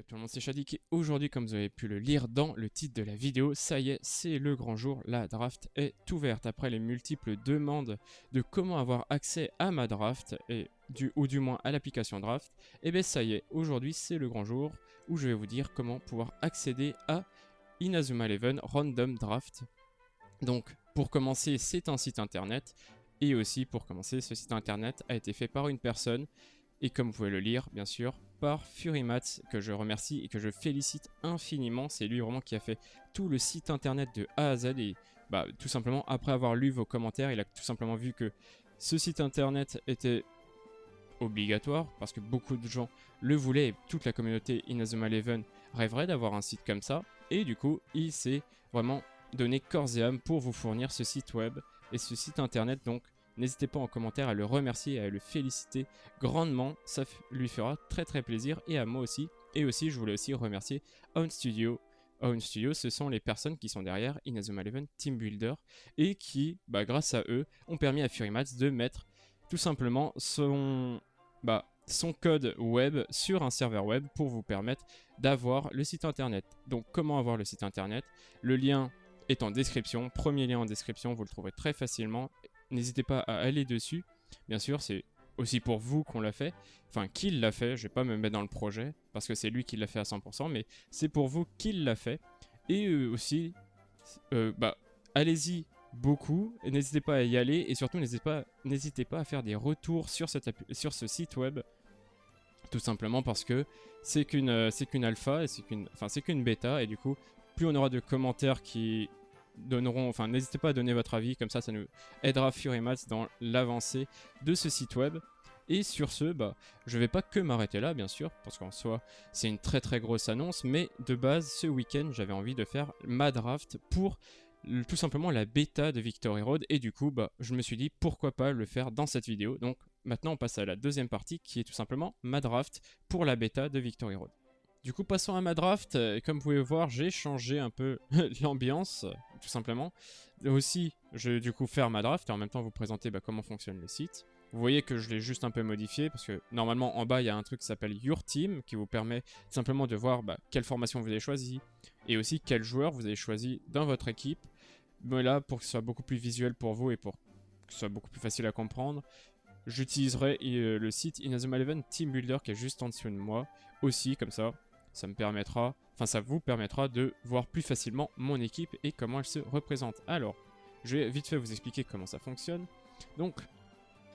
Yo tout le monde, c'est Shadik et aujourd'hui, comme vous avez pu le lire dans le titre de la vidéo, ça y est, c'est le grand jour, la draft est ouverte. Après les multiples demandes de comment avoir accès à ma draft, ou du moins à l'application draft, et bien ça y est, aujourd'hui c'est le grand jour où je vais vous dire comment pouvoir accéder à Inazuma Eleven Random Draft. Donc pour commencer, c'est un site internet, et aussi pour commencer, ce site internet a été fait par une personne, et comme vous pouvez le lire, bien sûr, par FuriMats, que je remercie et que je félicite infiniment. C'est lui vraiment qui a fait tout le site internet de A à Z. Et bah, tout simplement, après avoir lu vos commentaires, il a tout simplement vu que ce site internet était obligatoire, parce que beaucoup de gens le voulaient, et toute la communauté Inazuma Eleven rêverait d'avoir un site comme ça. Et du coup, il s'est vraiment donné corps et âme pour vous fournir ce site web et ce site internet. Donc, n'hésitez pas en commentaire à le remercier et à le féliciter grandement, ça lui fera très très plaisir et à moi aussi. Et aussi, je voulais aussi remercier Own Studio. Own Studio, ce sont les personnes qui sont derrière Inazuma Eleven Team Builder et qui, grâce à eux, ont permis à FuriMats de mettre tout simplement son code web sur un serveur web pour vous permettre d'avoir le site internet. Donc, comment avoir le site internet? Le lien est en description, premier lien en description, vous le trouverez très facilement. N'hésitez pas à aller dessus. Bien sûr, c'est aussi pour vous qu'on l'a fait. Enfin, qu'il l'a fait. Je vais pas me mettre dans le projet parce que c'est lui qui l'a fait à 100%, mais c'est pour vous qu'il l'a fait. Et aussi, allez-y beaucoup. N'hésitez pas à y aller et surtout n'hésitez pas à faire des retours sur ce site web. Tout simplement parce que c'est qu'une alpha et c'est qu'une bêta et du coup, plus on aura de commentaires qui donneront, enfin n'hésitez pas à donner votre avis, comme ça nous aidera FuriMats dans l'avancée de ce site web. Et sur ce, je vais pas que m'arrêter là bien sûr, parce qu'en soi c'est une très très grosse annonce, mais de base ce week-end j'avais envie de faire ma draft pour tout simplement la bêta de Victory Road, et du coup je me suis dit pourquoi pas le faire dans cette vidéo. Donc maintenant on passe à la deuxième partie qui est tout simplement ma draft pour la bêta de Victory Road. Du coup, passons à ma draft. Comme vous pouvez voir, j'ai changé un peu l'ambiance, tout simplement. Aussi, je vais du coup faire ma draft et en même temps vous présenter comment fonctionne le site. Vous voyez que je l'ai juste un peu modifié parce que normalement en bas il y a un truc qui s'appelle Your Team qui vous permet simplement de voir quelle formation vous avez choisi et aussi quel joueur vous avez choisi dans votre équipe. Mais là, pour que ce soit beaucoup plus visuel pour vous et pour que ce soit beaucoup plus facile à comprendre, j'utiliserai le site Inazuma Eleven Team Builder qui est juste en dessous de moi aussi, comme ça. Ça vous permettra de voir plus facilement mon équipe et comment elle se représente. Alors, je vais vite fait vous expliquer comment ça fonctionne. Donc,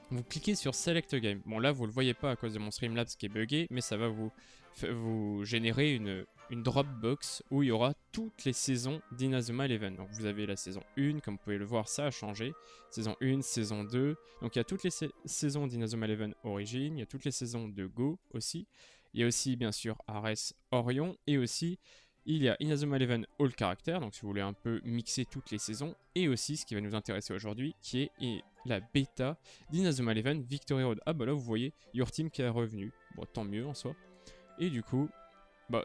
vous cliquez sur Select Game. Bon là, vous le voyez pas à cause de mon Streamlabs qui est buggé, mais ça va vous générer une Dropbox où il y aura toutes les saisons d'Inazuma Eleven. Donc vous avez la saison 1, comme vous pouvez le voir, ça a changé. Saison 1, saison 2. Donc il y a toutes les saisons d'Inazuma Eleven Origin, il y a toutes les saisons de Go aussi. Il y a aussi bien sûr Ares Orion et aussi il y a Inazuma Eleven All Character, donc si vous voulez un peu mixer toutes les saisons, et aussi ce qui va nous intéresser aujourd'hui, qui est la bêta d'Inazuma Eleven Victory Road. Ah bah là vous voyez Your Team qui est revenu, bon tant mieux en soi. Et du coup,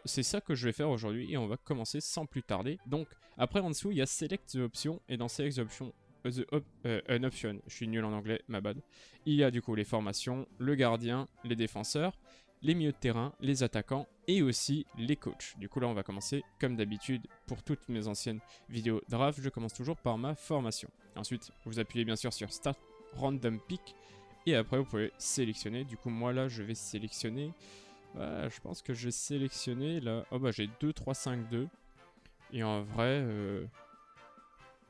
c'est ça que je vais faire aujourd'hui et on va commencer sans plus tarder. Donc après en dessous il y a Select the Option et dans Select the Option, an option, je suis nul en anglais, ma bad. Il y a du coup les formations, le gardien, les défenseurs, les milieux de terrain, les attaquants et aussi les coachs. Du coup là on va commencer comme d'habitude pour toutes mes anciennes vidéos draft, je commence toujours par ma formation. Ensuite vous appuyez bien sûr sur Start Random Pick et après vous pouvez sélectionner. Du coup moi là je vais sélectionner, je pense que je vais sélectionner là, j'ai 2, 3, 5, 2 et en vrai,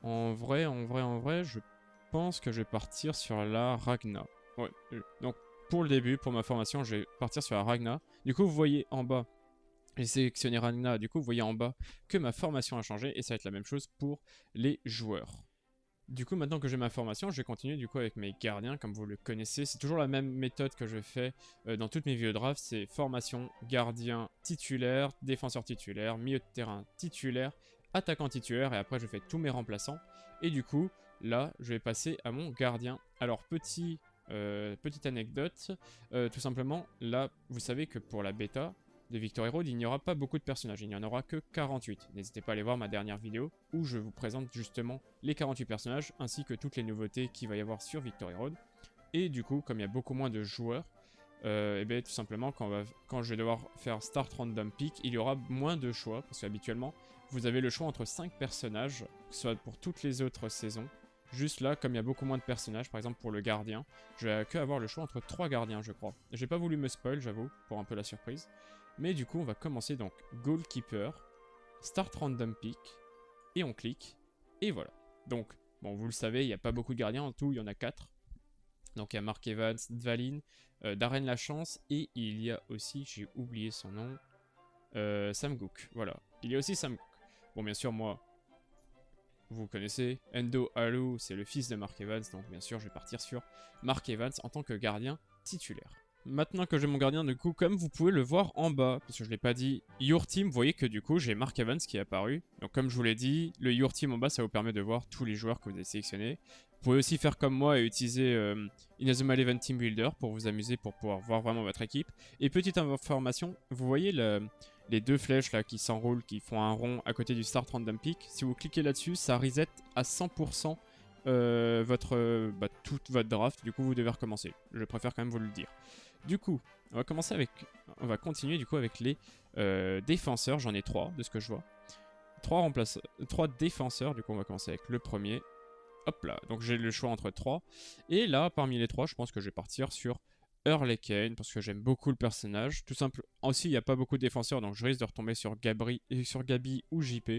je pense que je vais partir sur la Ragna. Ouais, donc pour le début, pour ma formation, je vais partir sur la Ragna. Du coup, vous voyez en bas, j'ai sélectionné Ragna. Du coup, vous voyez en bas que ma formation a changé et ça va être la même chose pour les joueurs. Du coup, maintenant que j'ai ma formation, je vais continuer du coup avec mes gardiens, comme vous le connaissez. C'est toujours la même méthode que je fais dans toutes mes vidéos draft. C'est formation, gardien titulaire, défenseur titulaire, milieu de terrain titulaire, attaquant titulaire, et après je fais tous mes remplaçants. Et du coup, là, je vais passer à mon gardien. Alors, petite anecdote, tout simplement, là, vous savez que pour la bêta de Victory Road, il n'y aura pas beaucoup de personnages, il n'y en aura que 48. N'hésitez pas à aller voir ma dernière vidéo où je vous présente justement les 48 personnages ainsi que toutes les nouveautés qu'il va y avoir sur Victory Road. Et du coup, comme il y a beaucoup moins de joueurs, et bien tout simplement quand je vais devoir faire Start Random Pick, il y aura moins de choix, parce qu'habituellement, vous avez le choix entre 5 personnages, que ce soit pour toutes les autres saisons. Juste là, comme il y a beaucoup moins de personnages, par exemple pour le gardien, je vais que avoir le choix entre 3 gardiens, je crois. J'ai pas voulu me spoil, j'avoue, pour un peu la surprise. Mais du coup, on va commencer donc Goalkeeper, Start Random Pick, et on clique, et voilà. Donc, bon, vous le savez, il n'y a pas beaucoup de gardiens, en tout, il y en a 4. Donc il y a Mark Evans, Dvalin, Darren Lachance, et il y a aussi, j'ai oublié son nom, Sam Gook. Voilà, il y a aussi Sam Gook. Bon, bien sûr, moi, vous connaissez, Endo Alou, c'est le fils de Mark Evans, donc bien sûr, je vais partir sur Mark Evans en tant que gardien titulaire. Maintenant que j'ai mon gardien, du coup, comme vous pouvez le voir en bas, parce que je ne l'ai pas dit, Your Team, vous voyez que du coup, j'ai Mark Evans qui est apparu. Donc comme je vous l'ai dit, le Your Team en bas, ça vous permet de voir tous les joueurs que vous avez sélectionnés. Vous pouvez aussi faire comme moi et utiliser Inazuma Eleven Team Builder pour vous amuser, pour pouvoir voir vraiment votre équipe. Et petite information, vous voyez les deux flèches là qui s'enroulent, qui font un rond à côté du Start Random Pick. Si vous cliquez là-dessus, ça reset à 100% toute votre draft. Du coup, vous devez recommencer. Je préfère quand même vous le dire. Du coup, on va continuer du coup avec les défenseurs. J'en ai 3 de ce que je vois. 3 défenseurs. Du coup, on va commencer avec le premier. Hop là. Donc j'ai le choix entre 3. Et là, parmi les 3, je pense que je vais partir sur Hurricane parce que j'aime beaucoup le personnage. Tout simple. Aussi, il n'y a pas beaucoup de défenseurs, donc je risque de retomber sur Gabi ou JP.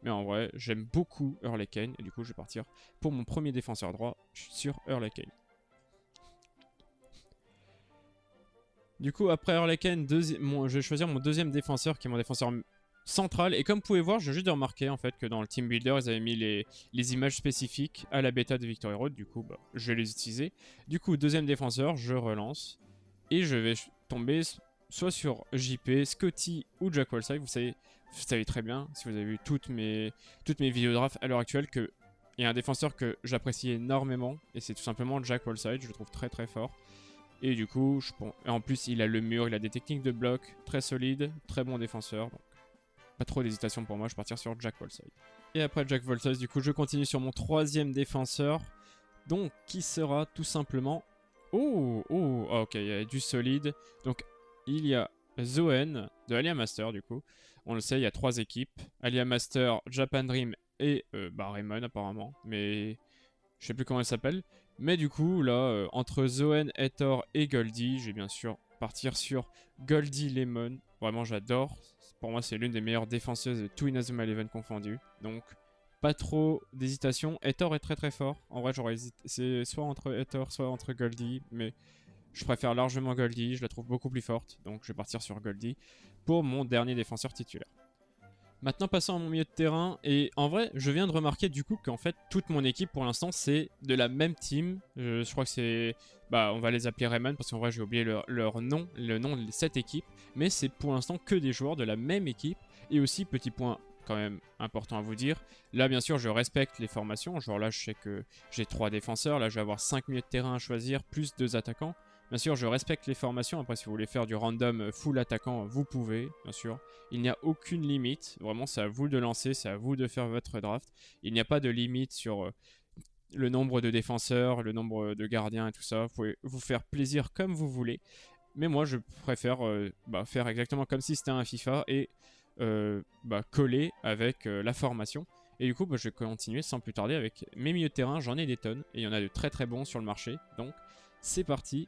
Mais en vrai, j'aime beaucoup Hurricane et du coup, je vais partir pour mon premier défenseur droit sur Hurricane. Du coup, après Hurricane, je vais choisir mon deuxième défenseur qui est mon défenseur central. Et comme vous pouvez voir, je viens juste de remarquer en fait que dans le Team Builder, ils avaient mis les images spécifiques à la bêta de Victory Road. Du coup, je vais les utiliser. Du coup, deuxième défenseur, je relance. Et je vais tomber soit sur JP, Scotty ou Jack Wallside. Vous savez très bien, si vous avez vu toutes mes vidéos draft à l'heure actuelle, qu'il y a un défenseur que j'apprécie énormément. Et c'est tout simplement Jack Wallside. Je le trouve très très fort. Et du coup, en plus, il a le mur, il a des techniques de bloc très solides, très bon défenseur. Donc, pas trop d'hésitation pour moi, je vais partir sur Jack Wallside. Et après Jack Wallside, du coup, je continue sur mon troisième défenseur. Donc, qui sera tout simplement... Oh, ok, il y a du solide. Donc, il y a Zoen de Alia Master, du coup. On le sait, il y a 3 équipes. Alia Master, Japan Dream et Raymond, apparemment. Mais je sais plus comment elle s'appelle. Mais du coup, là, entre Zoen, Hathor et Goldie, je vais bien sûr partir sur Goldie Lemon. Vraiment, j'adore. Pour moi, c'est l'une des meilleures défenseuses de tout Inazuma Eleven confondu. Donc, pas trop d'hésitation. Hathor est très très fort. En vrai, j'aurais hésité. C'est soit entre Hathor, soit entre Goldie. Mais je préfère largement Goldie. Je la trouve beaucoup plus forte. Donc, je vais partir sur Goldie pour mon dernier défenseur titulaire. Maintenant, passons à mon milieu de terrain. Et en vrai, je viens de remarquer du coup qu'en fait, toute mon équipe pour l'instant, c'est de la même team. Je crois que c'est... on va les appeler Rayman parce qu'en vrai, j'ai oublié leur nom, le nom de cette équipe. Mais c'est pour l'instant que des joueurs de la même équipe. Et aussi, petit point quand même important à vous dire. Là, bien sûr, je respecte les formations. Genre là, je sais que j'ai 3 défenseurs. Là, je vais avoir 5 milieux de terrain à choisir, plus 2 attaquants. Bien sûr, je respecte les formations. Après, si vous voulez faire du random full attaquant, vous pouvez, bien sûr. Il n'y a aucune limite. Vraiment, c'est à vous de lancer, c'est à vous de faire votre draft. Il n'y a pas de limite sur le nombre de défenseurs, le nombre de gardiens et tout ça. Vous pouvez vous faire plaisir comme vous voulez. Mais moi, je préfère faire exactement comme si c'était un FIFA et coller avec la formation. Et du coup, je vais continuer sans plus tarder avec mes milieux de terrain. J'en ai des tonnes et il y en a de très très bons sur le marché. Donc, c'est parti.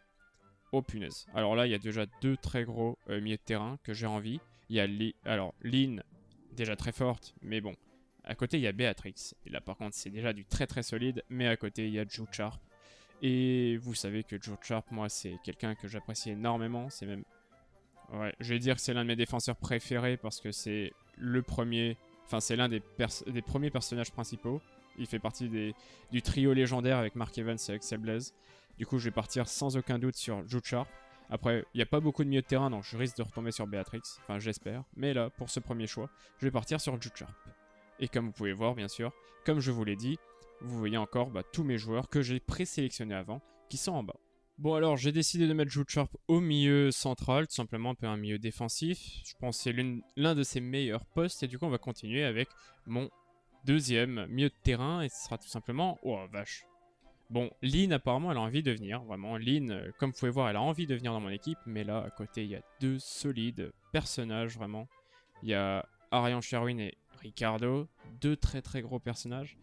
Oh punaise. Alors là, il y a déjà 2 très gros milieux de terrain que j'ai envie. Il y a Lynn, déjà très forte, mais bon. À côté, il y a Béatrix. Et là, par contre, c'est déjà du très très solide. Mais à côté, il y a Joe Sharp. Et vous savez que Joe Sharp, moi, c'est quelqu'un que j'apprécie énormément. C'est même... Ouais, je vais dire que c'est l'un de mes défenseurs préférés parce que c'est le premier... Enfin, c'est l'un des premiers personnages principaux. Il fait partie du trio légendaire avec Mark Evans et Axel Blaze. Du coup, je vais partir sans aucun doute sur Joe Sharp. Après, il n'y a pas beaucoup de milieu de terrain, donc je risque de retomber sur Béatrix. Enfin, j'espère. Mais là, pour ce premier choix, je vais partir sur Joe Sharp. Et comme vous pouvez voir, bien sûr, comme je vous l'ai dit, vous voyez encore tous mes joueurs que j'ai présélectionnés avant, qui sont en bas. Bon alors, j'ai décidé de mettre Joe Sharp au milieu central, tout simplement un milieu défensif. Je pense que c'est l'un de ses meilleurs postes. Et du coup, on va continuer avec mon deuxième milieu de terrain. Et ce sera tout simplement... Oh, vache. Bon, Lynn, apparemment, elle a envie de venir. Vraiment, Lynn, comme vous pouvez voir, elle a envie de venir dans mon équipe. Mais là, à côté, il y a deux solides personnages, vraiment. Il y a Arian Sherwin et Ricardo. Deux très très gros personnages.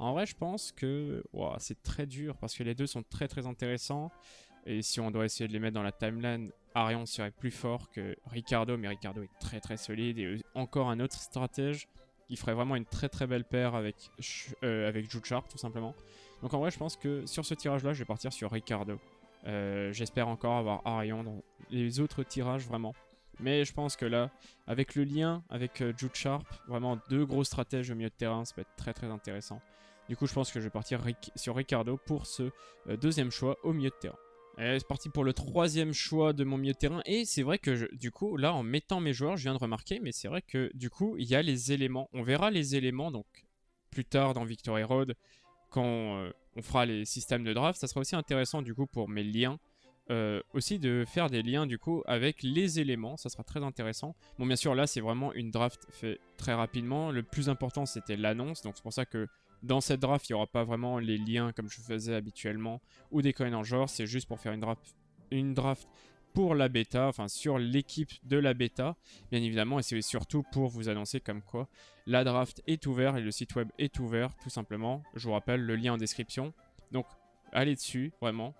En vrai, je pense que ouah, c'est très dur parce que les deux sont très très intéressants. Et si on doit essayer de les mettre dans la timeline, Arian serait plus fort que Ricardo. Mais Ricardo est très très solide. Et encore un autre stratège qui ferait vraiment une très très belle paire avec Jude Sharp, tout simplement. Donc en vrai, je pense que sur ce tirage-là, je vais partir sur Ricardo. J'espère encore avoir Arion dans les autres tirages, vraiment. Mais je pense que là, avec le lien avec Jude Sharp, vraiment deux gros stratèges au milieu de terrain, ça peut être très très intéressant. Du coup, je pense que je vais partir sur Ricardo pour ce deuxième choix au milieu de terrain. Et c'est parti pour le troisième choix de mon milieu de terrain. Et c'est vrai que du coup, là, en mettant mes joueurs, je viens de remarquer, mais c'est vrai que du coup, il y a les éléments. On verra les éléments donc plus tard dans Victory Road quand on fera les systèmes de draft. Ça sera aussi intéressant du coup pour mes liens. Aussi de faire des liens du coup avec les éléments, ça sera très intéressant. Bon, bien sûr, là c'est vraiment une draft fait très rapidement. Le plus important c'était l'annonce, donc c'est pour ça que dans cette draft il n'y aura pas vraiment les liens comme je faisais habituellement ou des coins en genre. C'est juste pour faire une draft pour la bêta, enfin sur l'équipe de la bêta, bien évidemment, et c'est surtout pour vous annoncer comme quoi la draft est ouverte et le site web est ouvert, tout simplement. Je vous rappelle le lien en description. Donc, allez dessus, vraiment.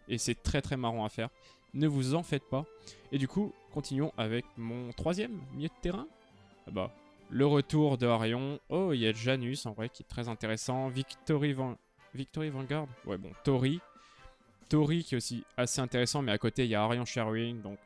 Et c'est très très marrant à faire. Ne vous en faites pas. Et du coup, continuons avec mon troisième milieu de terrain. Ah bah, le retour de Arion. Oh, il y a Janus en vrai qui est très intéressant. Victory Vanguard. Ouais, bon, Tori. Tori qui est aussi assez intéressant, mais à côté il y a Arion Sherwin, donc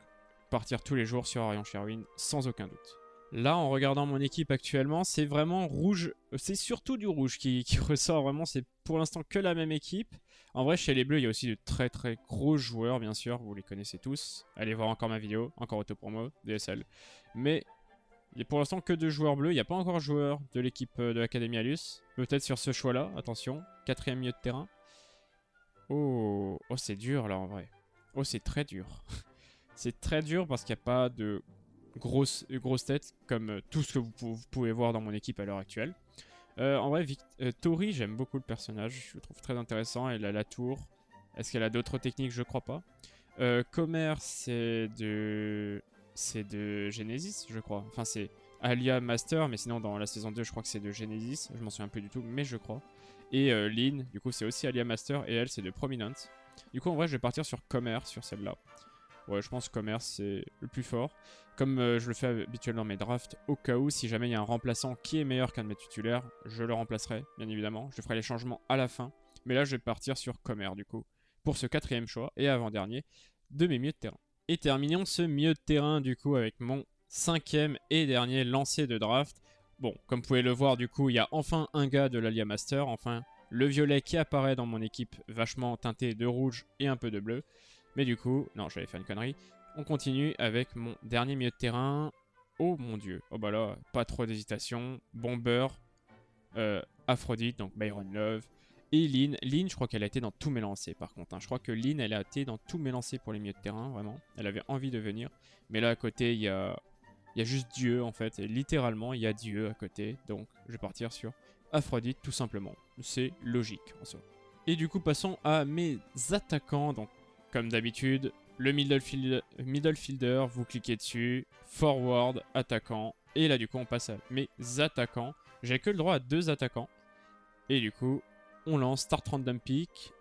partir tous les jours sur Arion Sherwin sans aucun doute. Là, en regardant mon équipe actuellement, c'est vraiment rouge, c'est surtout du rouge qui ressort vraiment, c'est pour l'instant que la même équipe. En vrai, chez les bleus, il y a aussi de très très gros joueurs, bien sûr, vous les connaissez tous. Allez voir encore ma vidéo, encore autopromo, DSL. Mais il n'y a pour l'instant que deux joueurs bleus, il n'y a pas encore de joueur de l'équipe de l'Académie Alus. Peut-être sur ce choix-là, attention, quatrième milieu de terrain. Oh, oh c'est dur là en vrai. Oh, c'est très dur. C'est très dur parce qu'il n'y a pas de grosses têtes comme tout ce que vous pouvez voir dans mon équipe à l'heure actuelle. En vrai, Tori, j'aime beaucoup le personnage. Je le trouve très intéressant. Elle a la tour. Est-ce qu'elle a d'autres techniques? Je crois pas. Comer, c'est de Genesis, je crois. Enfin, c'est Alia Master, mais sinon dans la saison 2, je crois que c'est de Genesis. Je m'en souviens un peu du tout, mais je crois. Et Lynn, du coup, c'est aussi Alia Master et elle, c'est de Prominent. Du coup, en vrai, je vais partir sur Comer, sur celle-là. Ouais, je pense que Commerce c'est le plus fort. Comme je le fais habituellement dans mes drafts, au cas où, si jamais il y a un remplaçant qui est meilleur qu'un de mes titulaires, je le remplacerai, bien évidemment. Je ferai les changements à la fin. Mais là, je vais partir sur Commerce, du coup, pour ce quatrième choix et avant-dernier de mes milieux de terrain. Et terminons ce milieu de terrain, du coup, avec mon cinquième et dernier lancé de draft. Bon, comme vous pouvez le voir, du coup, il y a enfin un gars de l'Alia Master, enfin le violet qui apparaît dans mon équipe, vachement teinté de rouge et un peu de bleu. Mais du coup, non, j'allais faire une connerie. On continue avec mon dernier milieu de terrain. Oh mon dieu. Oh bah là, pas trop d'hésitation. Bomber, Aphrodite, donc Byron Love. Et Lynn. Lynn, je crois qu'elle a été dans tous mes lancers par contre. Je crois que Lynn, elle a été dans tous mes lancers pour les milieux de terrain, vraiment. Elle avait envie de venir. Mais là, à côté, il y a juste Dieu en fait. Et littéralement, il y a Dieu à côté. Donc, je vais partir sur Aphrodite tout simplement. C'est logique en soi. Et du coup, passons à mes attaquants. Donc, comme d'habitude, le middle fielder, vous cliquez dessus, forward, attaquant, et là du coup on passe à mes attaquants. J'ai que le droit à 2 attaquants, et du coup on lance start random pick.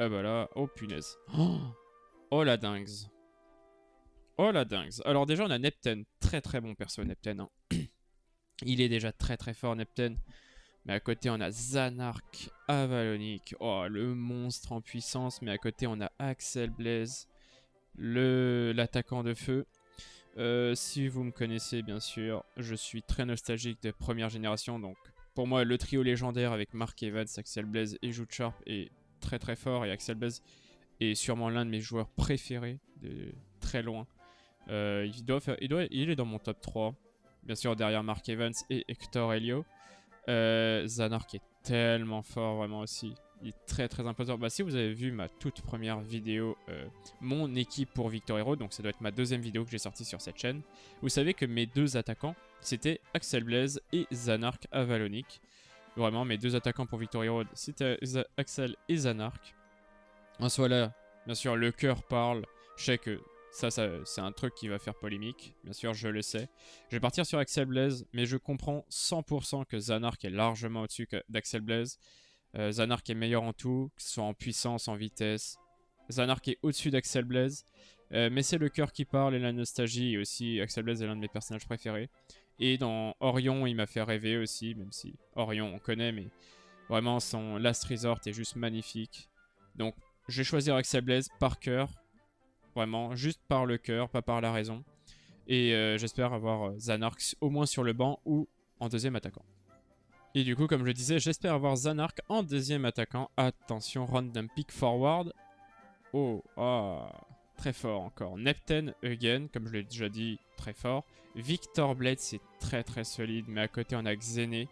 Ah bah là, oh punaise. Oh la dingue. Oh la dingue. Alors déjà on a Neptune, très très bon perso Neptune. Hein. Il est déjà très très fort Neptune. Mais à côté, on a Zanark, Avalonic, oh, le monstre en puissance. Mais à côté, on a Axel Blaze, l'attaquant de feu. Si vous me connaissez, bien sûr, je suis très nostalgique de première génération. Donc, pour moi, le trio légendaire avec Mark Evans, Axel Blaze et Jude Sharp est très très fort. Et Axel Blaze est sûrement l'un de mes joueurs préférés de très loin. Il est dans mon top 3. Bien sûr, derrière Mark Evans et Hector Helio. Zanark est tellement fort vraiment aussi. Il est très très imposant. Bah, si vous avez vu ma toute première vidéo, mon équipe pour Victory Road, donc ça doit être ma deuxième vidéo que j'ai sortie sur cette chaîne, vous savez que mes deux attaquants, c'était Axel Blaze et Zanark Avalonic. Vraiment, mes 2 attaquants pour Victory Road, c'était Axel et Zanark. En soi là, bien sûr, le cœur parle. Je sais que ça c'est un truc qui va faire polémique. Bien sûr, je le sais. Je vais partir sur Axel Blaze, mais je comprends 100% que Zanark est largement au-dessus d'Axel Blaze. Zanark est meilleur en tout, que ce soit en puissance, en vitesse. Zanark est au-dessus d'Axel Blaze. Mais c'est le cœur qui parle et la nostalgie. Et aussi, Axel Blaze est l'un de mes personnages préférés. Et dans Orion, il m'a fait rêver aussi, même si Orion on connaît, mais vraiment son Last Resort est juste magnifique. Donc je vais choisir Axel Blaze par cœur, vraiment, juste par le cœur, pas par la raison. Et j'espère avoir Zanark au moins sur le banc ou en deuxième attaquant. Et du coup, comme je le disais, j'espère avoir Zanark en deuxième attaquant. Attention, random pick forward. Oh, ah, très fort encore. Neptune again, comme je l'ai déjà dit, très fort. Victor Blade, c'est très très solide, mais à côté on a Xené.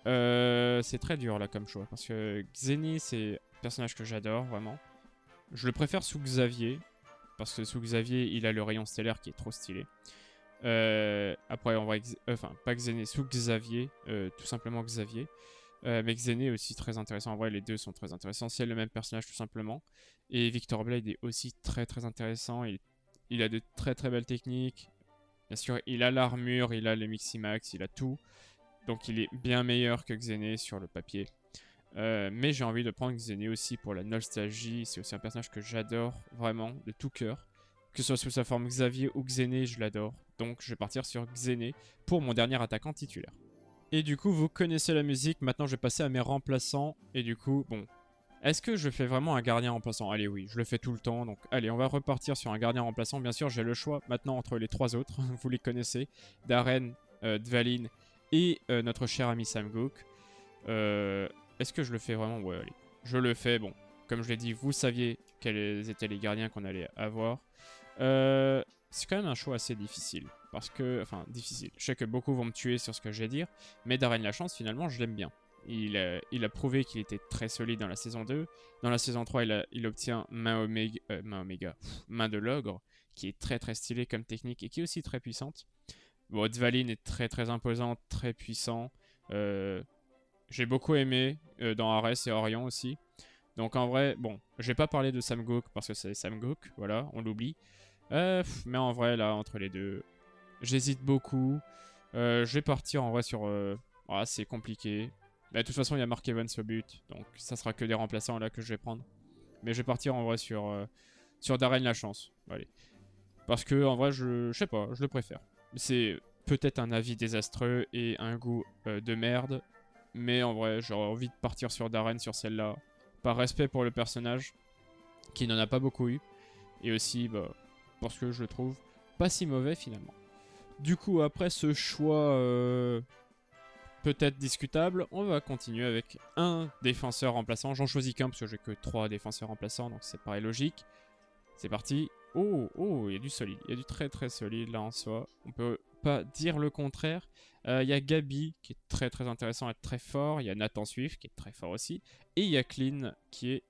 C'est très dur là comme choix, parce que Xené c'est un personnage que j'adore vraiment. Je le préfère sous Xavier, parce que sous Xavier il a le rayon stellaire qui est trop stylé. Après on va... Enfin, pas Xené, sous Xavier, tout simplement Xavier. Mais Xené est aussi très intéressant. En vrai, les deux sont très intéressants. C'est le même personnage, tout simplement. Et Victor Blade est aussi très très intéressant. Il a de très très belles techniques. Bien sûr, il a l'armure, il a les Miximax, il a tout. Donc il est bien meilleur que Xené sur le papier. Mais j'ai envie de prendre Xené aussi pour la nostalgie. C'est aussi un personnage que j'adore vraiment, de tout cœur. Que ce soit sous sa forme Xavier ou Xené, je l'adore. Donc je vais partir sur Xené pour mon dernier attaquant titulaire. Et du coup, vous connaissez la musique. Maintenant, je vais passer à mes remplaçants. Et du coup, bon. Est-ce que je fais vraiment un gardien remplaçant? Allez, oui, je le fais tout le temps. Donc, allez, on va repartir sur un gardien remplaçant. Bien sûr, j'ai le choix maintenant entre les 3 autres. Vous les connaissez. Darren, Dvalin et notre cher ami Samguk. Est-ce que je le fais vraiment? Ouais, allez. Je le fais. Bon, comme je l'ai dit, vous saviez quels étaient les gardiens qu'on allait avoir. C'est quand même un choix assez difficile. Parce que, enfin, difficile. Je sais que beaucoup vont me tuer sur ce que je vais dire. Mais Darren Lachance, finalement, je l'aime bien. Il a prouvé qu'il était très solide dans la saison 2. Dans la saison 3, il obtient main de l'ogre, qui est très très stylé comme technique et qui est aussi très puissante. Bon, Dvalin est très très imposant, très puissant. J'ai beaucoup aimé dans Ares et Orion aussi. Donc en vrai, bon, je vais pas parler de Samguk parce que c'est Samguk, voilà, on l'oublie. Mais en vrai, là, entre les deux, j'hésite beaucoup. Je vais partir en vrai sur... c'est compliqué. Bah, de toute façon, il y a Mark Evans au but, donc ça sera que des remplaçants là que je vais prendre. Mais je vais partir en vrai sur Darren Lachance. Allez. Parce que en vrai, je sais pas, je le préfère. C'est peut-être un avis désastreux et un goût de merde. Mais en vrai, j'aurais envie de partir sur Darren sur celle-là. Par respect pour le personnage, qui n'en a pas beaucoup eu. Et aussi, bah, parce que je le trouve pas si mauvais finalement. Du coup, après ce choix peut-être discutable, on va continuer avec un défenseur remplaçant. J'en choisis qu'un parce que j'ai que 3 défenseurs remplaçants, donc c'est pareil logique. C'est parti. Oh, il y a du solide. Il y a du très très solide là en soi. On peut pas dire le contraire. Il y a Gabi qui est très très intéressant et très fort. Il y a Nathan Swift qui est très fort aussi. Et il y a Clean qui est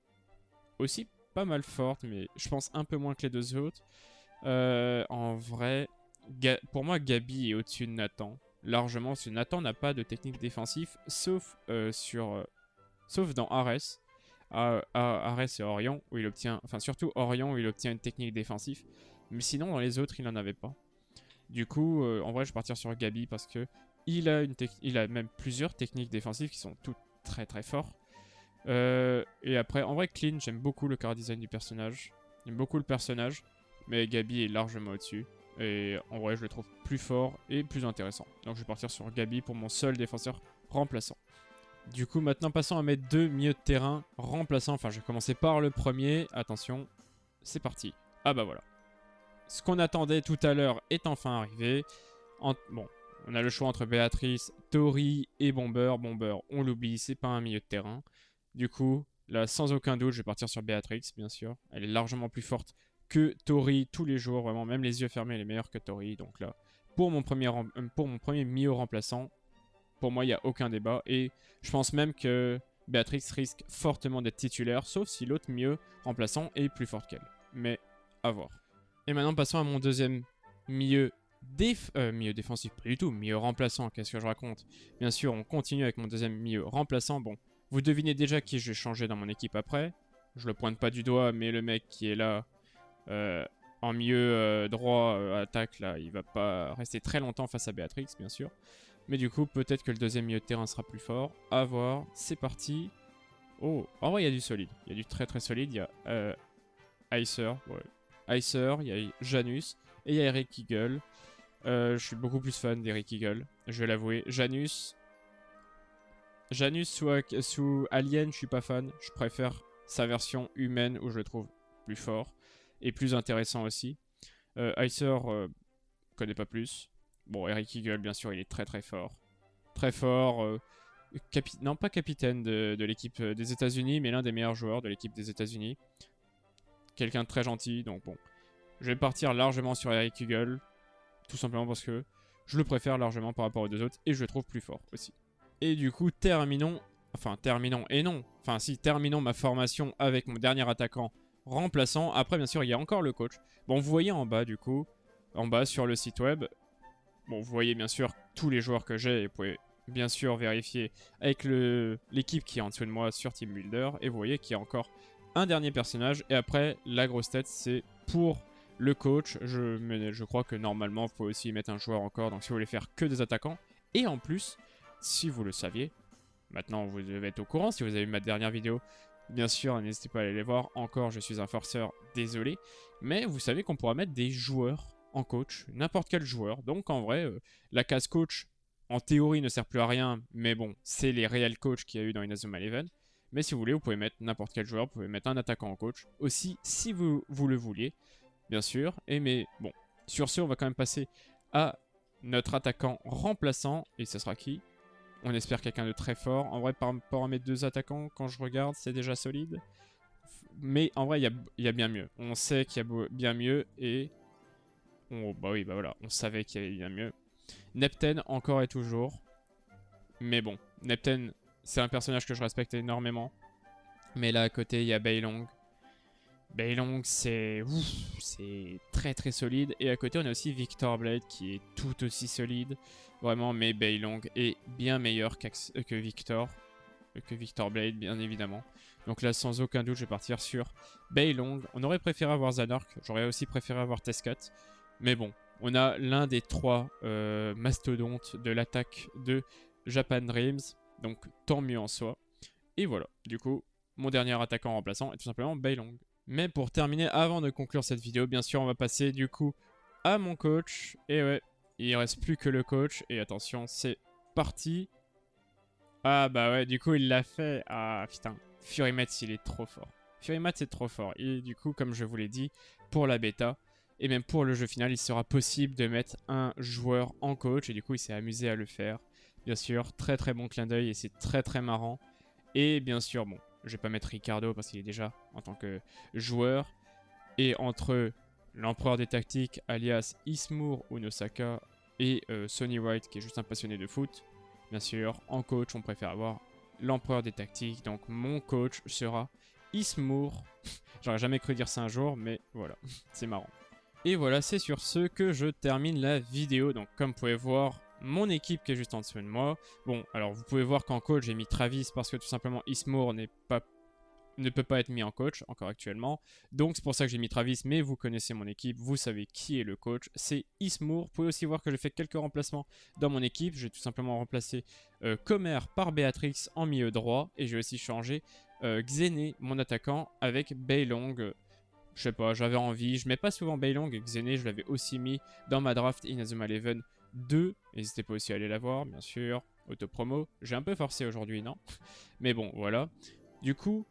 aussi pas mal forte, mais je pense un peu moins que les deux autres. En vrai, pour moi, Gabi est au-dessus de Nathan. Largement, parce que Nathan n'a pas de technique défensive, sauf dans Ares. Ares et Orion, où il obtient, enfin surtout Orion, où il obtient une technique défensive. Mais sinon, dans les autres, il n'en avait pas. Du coup, en vrai, je vais partir sur Gabi parce que il a même plusieurs techniques défensives qui sont toutes très très fortes. Et après, en vrai, Clean, j'aime beaucoup le car design du personnage. J'aime beaucoup le personnage, mais Gabi est largement au-dessus. Et en vrai, je le trouve plus fort et plus intéressant. Donc je vais partir sur Gabi pour mon seul défenseur remplaçant. Du coup, maintenant, passons à mes 2 milieux de terrain remplaçants. Enfin, je vais commencer par le premier. Attention, c'est parti. Ah bah voilà. Ce qu'on attendait tout à l'heure est enfin arrivé. Bon, on a le choix entre Béatrice, Tori et Bomber. Bomber, on l'oublie, c'est pas un milieu de terrain. Du coup, là, sans aucun doute, je vais partir sur Béatrix, bien sûr. Elle est largement plus forte que Tori tous les jours. Vraiment, même les yeux fermés, elle est meilleure que Tori. Donc là, pour mon premier milieu remplaçant, pour moi, il n'y a aucun débat. Et je pense même que Béatrix risque fortement d'être titulaire, sauf si l'autre milieu remplaçant est plus forte qu'elle. Mais à voir. Et maintenant, passons à mon deuxième milieu milieu défensif, pas du tout, milieu remplaçant, qu'est-ce que je raconte? Bien sûr, on continue avec mon deuxième milieu remplaçant. Bon, vous devinez déjà qui je vais changer dans mon équipe après. Je le pointe pas du doigt, mais le mec qui est là euh, en milieu droit attaque, là, il va pas rester très longtemps face à Béatrix, bien sûr. Mais du coup, peut-être que le deuxième milieu de terrain sera plus fort. À voir, c'est parti. Oh, en vrai, il y a du solide. Il y a du très très solide. Il y a Icer, ouais. Icer, il y a Janus et il y a Eric Eagle. Je suis beaucoup plus fan d'Eric Eagle, je vais l'avouer. Janus sous Alien, je suis pas fan. Je préfère sa version humaine où je le trouve plus fort et plus intéressant aussi. Icer, connais pas plus. Bon, Eric Eagle, bien sûr, il est très très fort. Très fort. Non, pas capitaine de l'équipe des États-Unis, mais l'un des meilleurs joueurs de l'équipe des États-Unis. Quelqu'un de très gentil, donc bon. Je vais partir largement sur Eric Eagle. Tout simplement parce que je le préfère largement par rapport aux deux autres et je le trouve plus fort aussi. Et du coup, terminons ma formation avec mon dernier attaquant remplaçant. Après, bien sûr, il y a encore le coach. Bon, vous voyez en bas, du coup, en bas sur le site web, bon, vous voyez bien sûr tous les joueurs que j'ai et vous pouvez bien sûr vérifier avec l'équipe qui est en dessous de moi sur Team Builder. Et vous voyez qu'il y a encore un dernier personnage. Et après, la grosse tête, c'est pour le coach. Je crois que normalement, vous pouvez aussi y mettre un joueur encore. Donc si vous voulez faire que des attaquants. Et en plus, si vous le saviez, maintenant vous devez être au courant si vous avez vu ma dernière vidéo. Bien sûr, n'hésitez pas à aller les voir. Encore, je suis un forceur, désolé. Mais vous savez qu'on pourra mettre des joueurs en coach, n'importe quel joueur. Donc en vrai, la case coach, en théorie, ne sert plus à rien. Mais bon, c'est les réels coachs qu'il y a eu dans Inazuma Eleven. Mais si vous voulez, vous pouvez mettre n'importe quel joueur. Vous pouvez mettre un attaquant en coach. Aussi, si vous le vouliez, bien sûr. Et mais bon, sur ce, on va quand même passer à notre attaquant remplaçant. Et ce sera qui? On espère quelqu'un de très fort. En vrai, par rapport à mes deux attaquants, quand je regarde, c'est déjà solide. Mais en vrai, il y a bien mieux. On sait qu'il y a bien mieux. Et bah oui, bah voilà, on savait qu'il y avait bien mieux. Neptune, encore et toujours. Mais bon, Neptune, c'est un personnage que je respecte énormément. Mais là, à côté, il y a Beilong. Beilong, c'est très très solide. Et à côté, on a aussi Victor Blade qui est tout aussi solide. Vraiment, mais Beilong est bien meilleur que Victor. Que Victor Blade, bien évidemment. Donc là, sans aucun doute, je vais partir sur Beilong. On aurait préféré avoir Zanark. J'aurais aussi préféré avoir Tescat. Mais bon, on a l'un des trois mastodontes de l'attaque de Japan Dreams. Donc tant mieux en soi. Et voilà, du coup, mon dernier attaquant remplaçant est tout simplement Beilong. Mais pour terminer, avant de conclure cette vidéo, bien sûr, on va passer du coup à mon coach. Et ouais, il reste plus que le coach. Et attention, c'est parti. Ah bah ouais, du coup, il l'a fait. Ah putain, Furimats, il est trop fort. Furimats, c'est trop fort. Et du coup, comme je vous l'ai dit, pour la bêta, et même pour le jeu final, il sera possible de mettre un joueur en coach. Et du coup, il s'est amusé à le faire. Bien sûr, très très bon clin d'œil et c'est très très marrant. Et bien sûr, bon, je vais pas mettre Ricardo parce qu'il est déjà en tant que joueur. Et entre l'empereur des tactiques, alias Ismur Unosaka, et Sonny White, qui est juste un passionné de foot, bien sûr, en coach, on préfère avoir l'empereur des tactiques. Donc mon coach sera Ismur. J'aurais jamais cru dire ça un jour, mais voilà, c'est marrant. Et voilà, c'est sur ce que je termine la vidéo. Donc comme vous pouvez voir, mon équipe qui est juste en dessous de moi. Bon, alors vous pouvez voir qu'en coach, j'ai mis Travis parce que tout simplement Ismur ne peut pas être mis en coach encore actuellement. Donc c'est pour ça que j'ai mis Travis, mais vous connaissez mon équipe, vous savez qui est le coach, c'est Ismur. Vous pouvez aussi voir que j'ai fait quelques remplacements dans mon équipe. J'ai tout simplement remplacé Comer par Béatrix en milieu droit et j'ai aussi changé Xené, mon attaquant, avec Beilong. Je sais pas, j'avais envie. Je mets pas souvent Beilong et Xené, je l'avais aussi mis dans ma draft Inazuma Eleven 2. N'hésitez pas aussi à aller la voir, bien sûr. Autopromo. J'ai un peu forcé aujourd'hui, non? Mais bon, voilà. Du coup,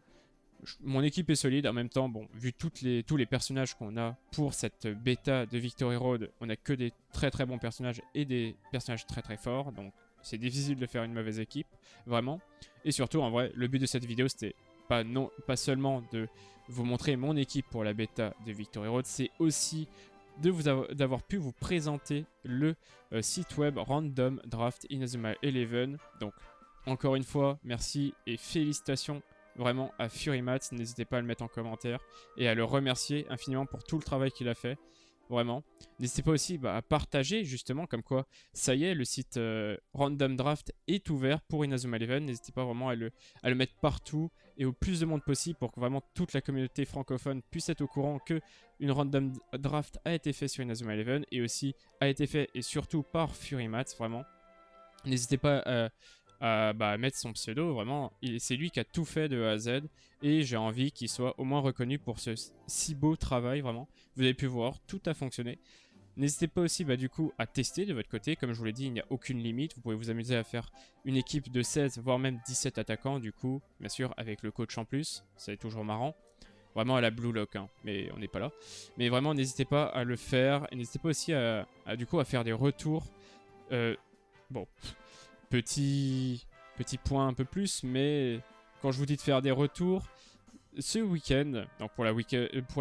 mon équipe est solide. En même temps, bon, vu tous les personnages qu'on a pour cette bêta de Victory Road, on a que des très très bons personnages et des personnages très très forts. Donc, c'est difficile de faire une mauvaise équipe, vraiment. Et surtout, en vrai, le but de cette vidéo, c'était pas seulement de vous montrer mon équipe pour la bêta de Victory Road, c'est aussi d'avoir pu vous présenter le site web Random Draft Inazuma Eleven. Donc, encore une fois, merci et félicitations vraiment à Furimats. N'hésitez pas à le mettre en commentaire et à le remercier infiniment pour tout le travail qu'il a fait. vraiment. N'hésitez pas aussi à partager justement comme quoi ça y est, le site Random Draft est ouvert pour Inazuma Eleven. N'hésitez pas vraiment à le mettre partout et au plus de monde possible pour que vraiment toute la communauté francophone puisse être au courant que une Random Draft a été fait sur Inazuma Eleven et aussi a été fait et surtout par Furimats, vraiment. N'hésitez pas à mettre son pseudo, vraiment, c'est lui qui a tout fait de A à Z, et j'ai envie qu'il soit au moins reconnu pour ce si beau travail, vraiment. Vous avez pu voir, tout a fonctionné. N'hésitez pas aussi du coup à tester de votre côté, comme je vous l'ai dit, il n'y a aucune limite, vous pouvez vous amuser à faire une équipe de 16, voire même 17 attaquants, du coup, bien sûr, avec le coach en plus, c'est toujours marrant. Vraiment à la Blue Lock, hein, mais on n'est pas là. Mais vraiment, n'hésitez pas à le faire, et n'hésitez pas aussi du coup, à faire des retours. Bon, petit point un peu plus, mais quand je vous dis de faire des retours, ce week-end, donc pour la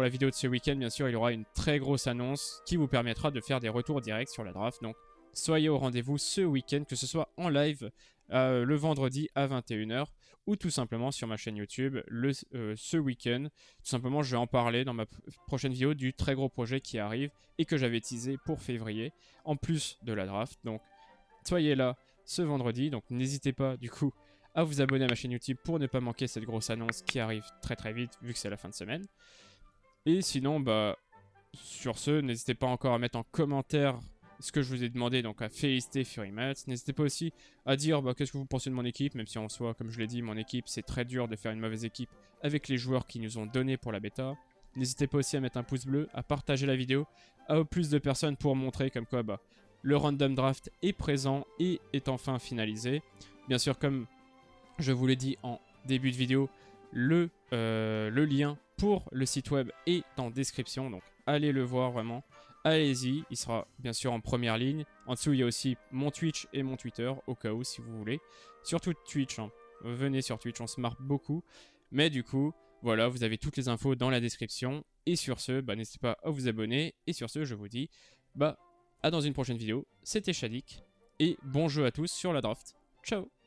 vidéo de ce week-end, bien sûr, il y aura une très grosse annonce qui vous permettra de faire des retours directs sur la draft. Donc, soyez au rendez-vous ce week-end, que ce soit en live le vendredi à 21h ou tout simplement sur ma chaîne YouTube ce week-end. Tout simplement, je vais en parler dans ma prochaine vidéo du très gros projet qui arrive et que j'avais teasé pour février, en plus de la draft. Donc, soyez là ce vendredi, donc n'hésitez pas du coup à vous abonner à ma chaîne YouTube pour ne pas manquer cette grosse annonce qui arrive très très vite vu que c'est la fin de semaine. Et sinon, sur ce, n'hésitez pas encore à mettre en commentaire ce que je vous ai demandé, donc à féliciter Furimats. N'hésitez pas aussi à dire qu'est-ce que vous pensez de mon équipe, même si en soi, comme je l'ai dit, mon équipe, c'est très dur de faire une mauvaise équipe avec les joueurs qui nous ont donné pour la bêta. N'hésitez pas aussi à mettre un pouce bleu, à partager la vidéo à plus de personnes pour montrer comme quoi le random draft est présent et est enfin finalisé. Bien sûr, comme je vous l'ai dit en début de vidéo, le lien pour le site web est en description, donc allez le voir vraiment. Allez-y, il sera bien sûr en première ligne. En dessous, il y a aussi mon Twitch et mon Twitter, au cas où, si vous voulez. Surtout Twitch, hein. Venez sur Twitch, on se marre beaucoup. Mais du coup, voilà, vous avez toutes les infos dans la description. Et sur ce, n'hésitez pas à vous abonner. Et sur ce, je vous dis, à dans une prochaine vidéo. C'était Shadik. Et bon jeu à tous sur la draft. Ciao!